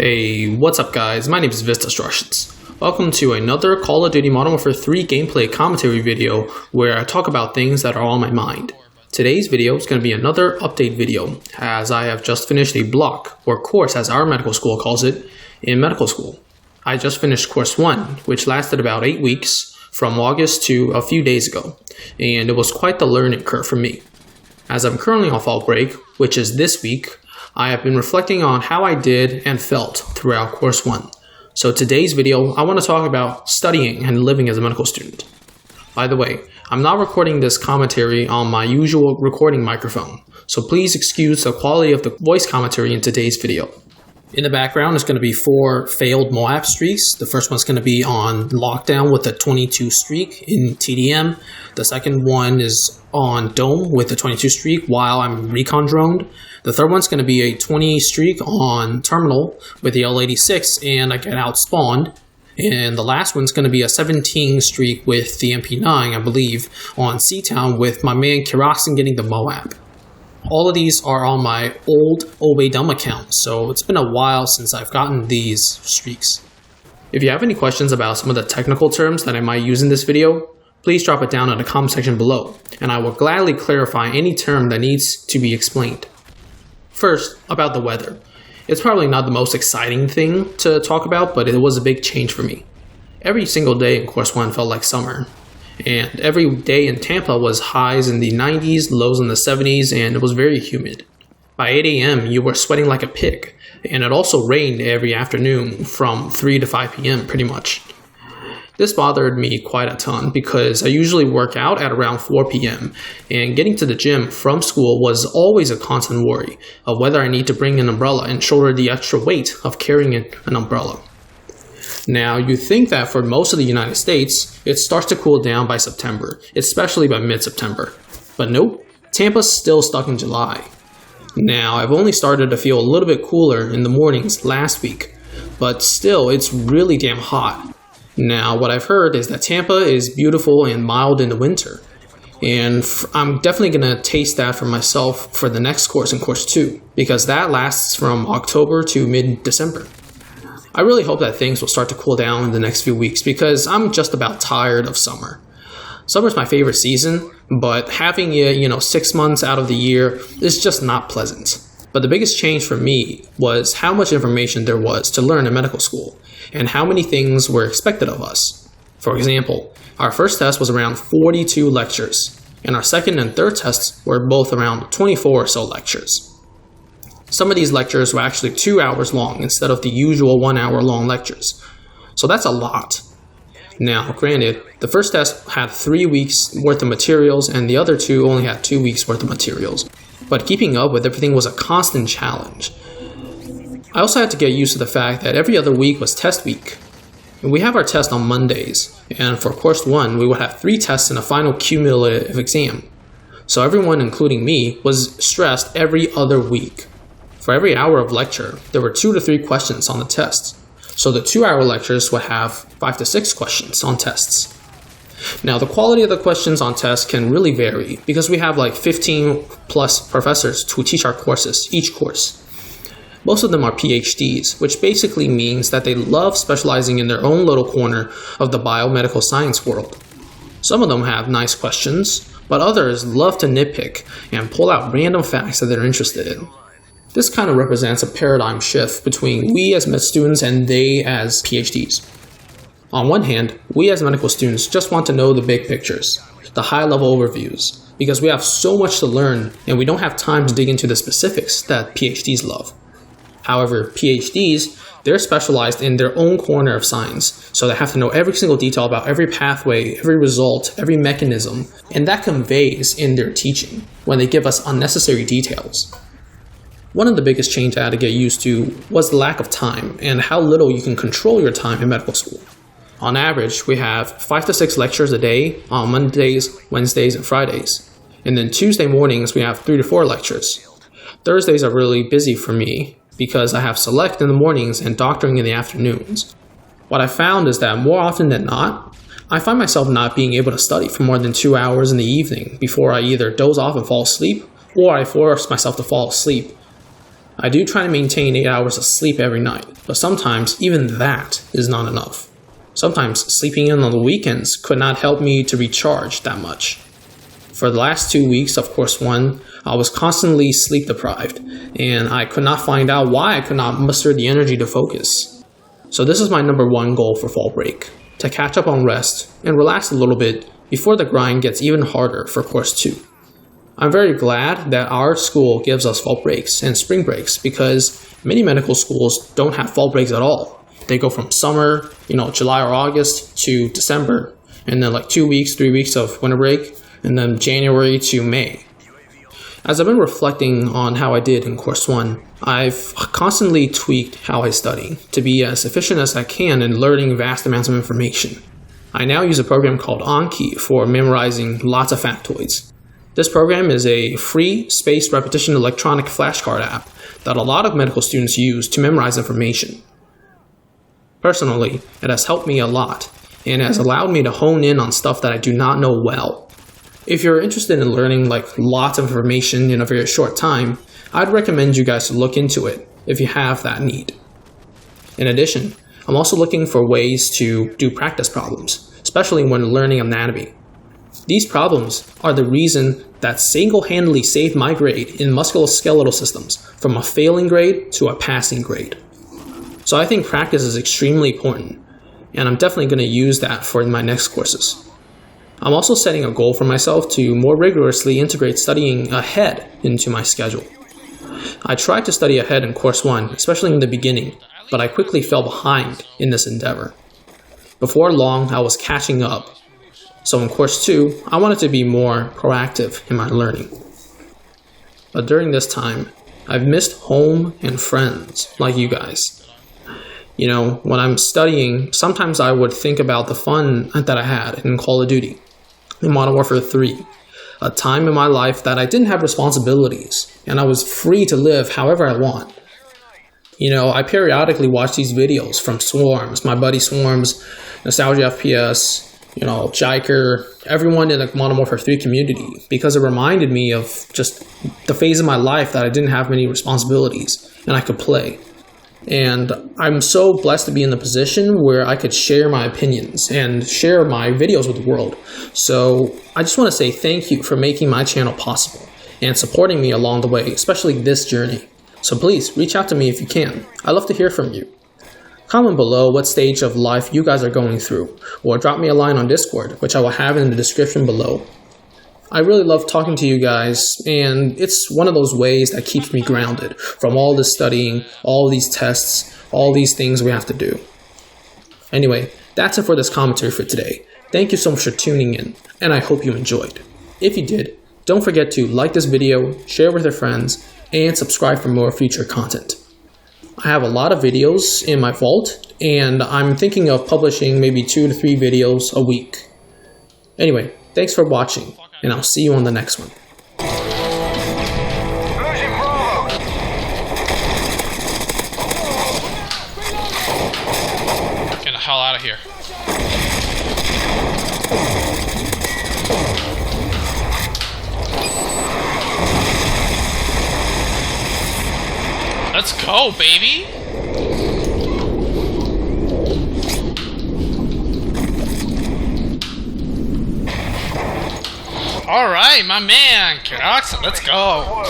Hey, what's up guys? My name is Destructions. Welcome to another Call of Duty Modern Warfare 3 gameplay commentary video where I talk about things that are on my mind. Today's video is going to be another update video as I have just finished a block, or course as our medical school calls it, in medical school. I just finished course 1, which lasted about 8 weeks from August to a few days ago, and it was quite the learning curve for me. As I'm currently on fall break, which is this week, I have been reflecting on how I did and felt throughout course 1. So today's video, I want to talk about studying and living as a medical student. By the way, I'm not recording this commentary on my usual recording microphone, so please excuse the quality of the voice commentary in today's video. In the background is going to be 4 failed MOAB streaks. The first one's going to be on lockdown with a 22 streak in TDM. The second one is on dome with a 22 streak while I'm recon droned. The third one's going to be a 20 streak on terminal with the L86 and I get outspawned. And the last one's going to be a 17 streak with the MP9, I believe, on C-Town with my man Kiroxin getting the MOAB. All of these are on my old m.o.a.b account, so it's been a while since I've gotten these streaks. If you have any questions about some of the technical terms that I might use in this video, please drop it down in the comment section below, and I will gladly clarify any term that needs to be explained. First, about the weather. It's probably not the most exciting thing to talk about, but it was a big change for me. Every single day in course 1 felt like summer. And every day in Tampa was highs in the 90s, lows in the 70s, and it was very humid. By 8 a.m., you were sweating like a pig, and it also rained every afternoon from 3 to 5 p.m. pretty much. This bothered me quite a ton because I usually work out at around 4 p.m., and getting to the gym from school was always a constant worry of whether I need to bring an umbrella and shoulder the extra weight of carrying an umbrella. Now, you think that for most of the United States, it starts to cool down by September, especially by mid-September. But nope, Tampa's still stuck in July. Now, I've only started to feel a little bit cooler in the mornings last week, but still, it's really damn hot. Now, what I've heard is that Tampa is beautiful and mild in the winter, and I'm definitely going to taste that for myself for the next course in course 2, because that lasts from October to mid-December. I really hope that things will start to cool down in the next few weeks because I'm just about tired of summer. Summer's my favorite season, but having it, 6 months out of the year is just not pleasant. But the biggest change for me was how much information there was to learn in medical school and how many things were expected of us. For example, our first test was around 42 lectures, and our second and third tests were both around 24 or so lectures. Some of these lectures were actually 2 hours long instead of the usual 1 hour long lectures. So that's a lot. Now, granted, the first test had 3 weeks worth of materials and the other 2 only had 2 weeks worth of materials. But keeping up with everything was a constant challenge. I also had to get used to the fact that every other week was test week. We have our test on Mondays, and for course 1, we would have 3 tests and a final cumulative exam. So everyone, including me, was stressed every other week. For every hour of lecture, there were 2 to 3 questions on the test. So the 2-hour lectures would have 5 to 6 questions on tests. Now, the quality of the questions on tests can really vary because we have like 15 plus professors to teach our courses, each course. Most of them are PhDs, which basically means that they love specializing in their own little corner of the biomedical science world. Some of them have nice questions, but others love to nitpick and pull out random facts that they're interested in. This kind of represents a paradigm shift between we as med students and they as PhDs. On one hand, we as medical students just want to know the big pictures, the high-level overviews, because we have so much to learn and we don't have time to dig into the specifics that PhDs love. However, PhDs, they're specialized in their own corner of science, so they have to know every single detail about every pathway, every result, every mechanism, and that conveys in their teaching when they give us unnecessary details. One of the biggest changes I had to get used to was the lack of time and how little you can control your time in medical school. On average, we have 5 to 6 lectures a day on Mondays, Wednesdays, and Fridays. And then Tuesday mornings, we have 3 to 4 lectures. Thursdays are really busy for me because I have select in the mornings and doctoring in the afternoons. What I found is that more often than not, I find myself not being able to study for more than 2 hours in the evening before I either doze off and fall asleep, or I force myself to fall asleep. I do try to maintain 8 hours of sleep every night, but sometimes even that is not enough. Sometimes sleeping in on the weekends could not help me to recharge that much. For the last 2 weeks of Course 1, I was constantly sleep deprived, and I could not find out why I could not muster the energy to focus. So this is my number 1 goal for fall break, to catch up on rest and relax a little bit before the grind gets even harder for Course 2. I'm very glad that our school gives us fall breaks and spring breaks because many medical schools don't have fall breaks at all. They go from summer, July or August to December, and then like 2 weeks, 3 weeks of winter break, and then January to May. As I've been reflecting on how I did in Course 1, I've constantly tweaked how I study to be as efficient as I can in learning vast amounts of information. I now use a program called Anki for memorizing lots of factoids. This program is a free spaced repetition electronic flashcard app that a lot of medical students use to memorize information. Personally, it has helped me a lot and has allowed me to hone in on stuff that I do not know well. If you're interested in learning lots of information in a very short time, I'd recommend you guys to look into it if you have that need. In addition, I'm also looking for ways to do practice problems, especially when learning anatomy. These problems are the reason that single-handedly saved my grade in musculoskeletal systems from a failing grade to a passing grade. So I think practice is extremely important, and I'm definitely going to use that for my next courses. I'm also setting a goal for myself to more rigorously integrate studying ahead into my schedule. I tried to study ahead in Course 1, especially in the beginning, but I quickly fell behind in this endeavor. Before long, I was catching up. So in Course 2, I wanted to be more proactive in my learning. But during this time, I've missed home and friends like you guys. When I'm studying, sometimes I would think about the fun that I had in Call of Duty, in Modern Warfare 3, a time in my life that I didn't have responsibilities, and I was free to live however I want. I periodically watch these videos from Swarms, my buddy Swarms, Nostalgia FPS, Jiker, everyone in the Modern Warfare 3 community, because it reminded me of just the phase of my life that I didn't have many responsibilities, and I could play. And I'm so blessed to be in the position where I could share my opinions and share my videos with the world. So I just want to say thank you for making my channel possible and supporting me along the way, especially this journey. So please reach out to me if you can. I'd love to hear from you. Comment below what stage of life you guys are going through, or drop me a line on Discord, which I will have in the description below. I really love talking to you guys, and it's one of those ways that keeps me grounded from all this studying, all these tests, all these things we have to do. Anyway, that's it for this commentary for today. Thank you so much for tuning in, and I hope you enjoyed. If you did, don't forget to like this video, share with your friends, and subscribe for more future content. I have a lot of videos in my vault, and I'm thinking of publishing maybe 2 to 3 videos a week. Anyway, thanks for watching, and I'll see you on the next one. Get the hell out of here. Let's go, baby! Alright, my man, Awesome, let's go.